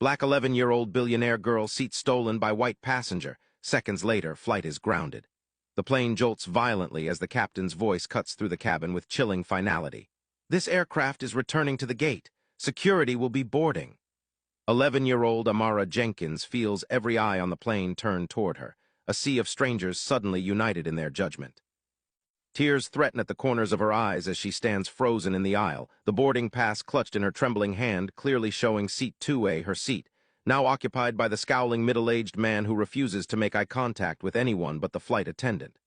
Black 11-year-old billionaire girl seat stolen by white passenger. Seconds later, flight is grounded. The plane jolts violently as the captain's voice cuts through the cabin with chilling finality. This aircraft is returning to the gate. Security will be boarding. 11-year-old Amara Jenkins feels every eye on the plane turned toward her, a sea of strangers suddenly united in their judgment. Tears threaten at the corners of her eyes as she stands frozen in the aisle, the boarding pass clutched in her trembling hand, clearly showing seat 2A, her seat, now occupied by the scowling middle-aged man who refuses to make eye contact with anyone but the flight attendant.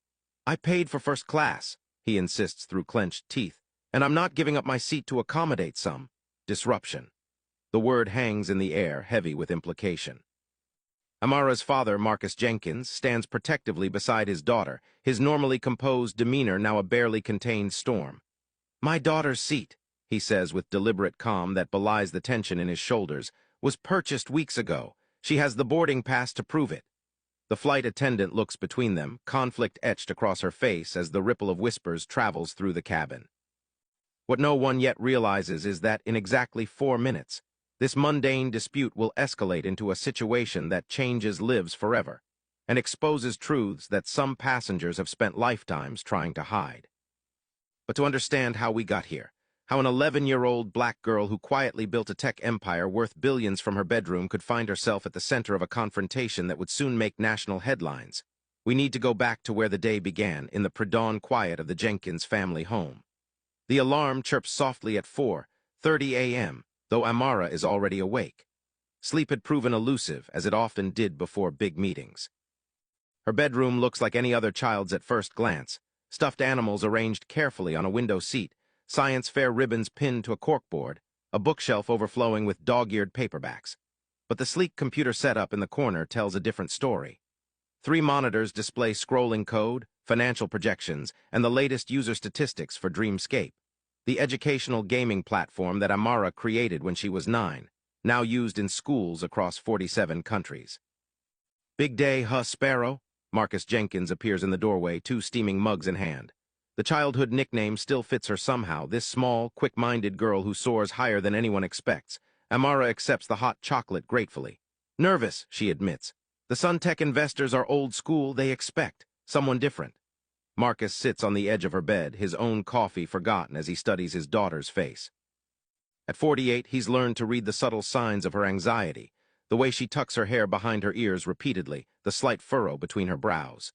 "I paid for first class," he insists through clenched teeth, "and I'm not giving up my seat to accommodate some disruption." The word hangs in the air, heavy with implication. Amara's father, Marcus Jenkins, stands protectively beside his daughter, his normally composed demeanor now a barely contained storm. "My daughter's seat," he says with deliberate calm that belies the tension in his shoulders, "was purchased weeks ago. She has the boarding pass to prove it." The flight attendant looks between them, conflict etched across her face as the ripple of whispers travels through the cabin. What no one yet realizes is that in exactly 4 minutes, this mundane dispute will escalate into a situation that changes lives forever and exposes truths that some passengers have spent lifetimes trying to hide. But to understand how we got here, how an 11-year-old black girl who quietly built a tech empire worth billions from her bedroom could find herself at the center of a confrontation that would soon make national headlines, we need to go back to where the day began, in the pre-dawn quiet of the Jenkins family home. The alarm chirps softly at 4:30 a.m., though Amara is already awake. Sleep had proven elusive, as it often did before big meetings. Her bedroom looks like any other child's at first glance, stuffed animals arranged carefully on a window seat, science fair ribbons pinned to a corkboard, a bookshelf overflowing with dog-eared paperbacks. But the sleek computer setup in the corner tells a different story. 3 monitors display scrolling code, financial projections, and the latest user statistics for Dreamscape, the educational gaming platform that Amara created when she was 9, now used in schools across 47 countries. "Big day, huh, Sparrow?" Marcus Jenkins appears in the doorway, 2 steaming mugs in hand. The childhood nickname still fits her somehow, this small, quick-minded girl who soars higher than anyone expects. Amara accepts the hot chocolate gratefully. "Nervous," she admits. "The Suntech investors are old school, they expect someone different." Marcus sits on the edge of her bed, his own coffee forgotten as he studies his daughter's face. At 48, he's learned to read the subtle signs of her anxiety, the way she tucks her hair behind her ears repeatedly, the slight furrow between her brows.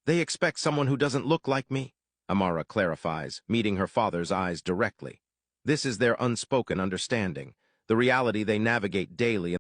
"They expect someone who doesn't look like me," Amara clarifies, meeting her father's eyes directly. This is their unspoken understanding, the reality they navigate daily